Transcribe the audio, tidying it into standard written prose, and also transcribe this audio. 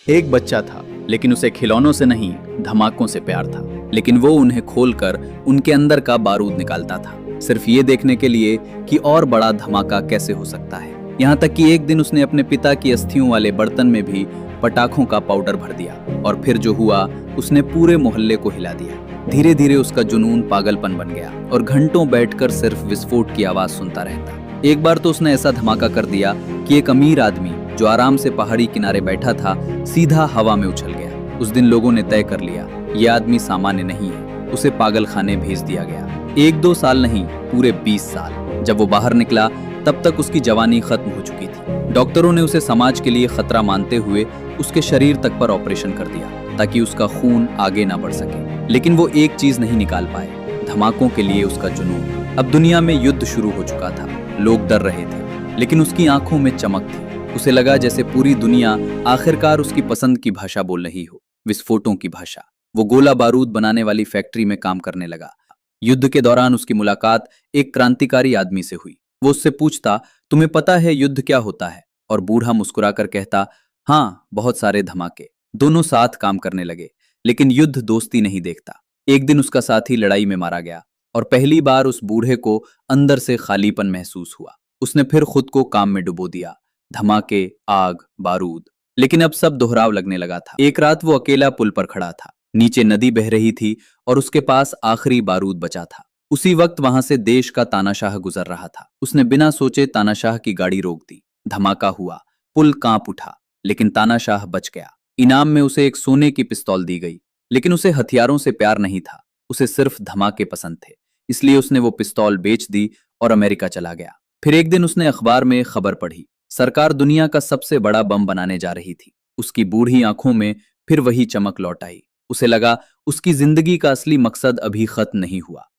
एक बच्चा था, लेकिन उसे खिलौनों से नहीं, धमाकों से प्यार था। लेकिन वो उन्हें खोलकर उनके अंदर का बारूद निकालता था, सिर्फ ये देखने के लिए कि और बड़ा धमाका कैसे हो सकता है। यहाँ तक कि एक दिन उसने अपने पिता की अस्थियों वाले बर्तन में भी पटाखों का पाउडर भर दिया, और फिर जो हुआ उसने पूरे मोहल्ले को हिला दिया। धीरे धीरे उसका जुनून पागलपन बन गया और घंटों बैठकर सिर्फ विस्फोट की आवाज सुनता रहता। एक बार तो उसने ऐसा धमाका कर दिया कि एक अमीर आदमी जो आराम से पहाड़ी किनारे बैठा था, सीधा हवा में उछल गया। उस दिन लोगों ने तय कर लिया, यह आदमी सामान्य नहीं है, उसे पागल खाने भेज दिया गया। 1-2 साल नहीं, पूरे 20 साल। जब वो बाहर निकला तब तक उसकी जवानी खत्म हो चुकी थी। डॉक्टरों ने उसे समाज के लिए खतरा मानते हुए उसके शरीर तक पर ऑपरेशन कर दिया ताकि उसका खून आगे ना बढ़ सके। लेकिन वो एक चीज नहीं निकाल पाए, धमाकों के लिए उसका जुनून। अब दुनिया में युद्ध शुरू हो चुका था, लोग डर रहे थे, लेकिन उसकी आंखों में चमक थी। उसे लगा जैसे पूरी दुनिया आखिरकार उसकी पसंद की भाषा बोल रही हो, विस्फोटों की भाषा। वो गोला बारूद बनाने वाली फैक्ट्री में काम करने लगा। युद्ध के दौरान उसकी मुलाकात एक क्रांतिकारी आदमी से हुई। वो उससे पूछता, तुम्हें पता है युद्ध क्या होता है? और बूढ़ा मुस्कुराकर कहता, हाँ, बहुत सारे धमाके। दोनों साथ काम करने लगे, लेकिन युद्ध दोस्ती नहीं देखता। एक दिन उसका साथी लड़ाई में मारा गया और पहली बार उस बूढ़े को अंदर से खालीपन महसूस हुआ। उसने फिर खुद को काम में डुबो दिया, धमाके, आग, बारूद। लेकिन अब सब दोहराव लगने लगा था। एक रात वो अकेला पुल पर खड़ा था, नीचे नदी बह रही थी और उसके पास आखिरी बारूद बचा था। उसी वक्त वहां से देश का तानाशाह गुजर रहा था। उसने बिना सोचे तानाशाह की गाड़ी रोक दी। धमाका हुआ, पुल कांप उठा, लेकिन तानाशाह बच गया। इनाम में उसे एक सोने की पिस्तौल दी गई, लेकिन उसे हथियारों से प्यार नहीं था, उसे सिर्फ धमाके पसंद थे। इसलिए उसने वो पिस्तौल बेच दी और अमेरिका चला गया। फिर एक दिन उसने अखबार में खबर पढ़ी, सरकार दुनिया का सबसे बड़ा बम बनाने जा रही थी। उसकी बूढ़ी आंखों में फिर वही चमक लौट आई। उसे लगा उसकी जिंदगी का असली मकसद अभी खत्म नहीं हुआ।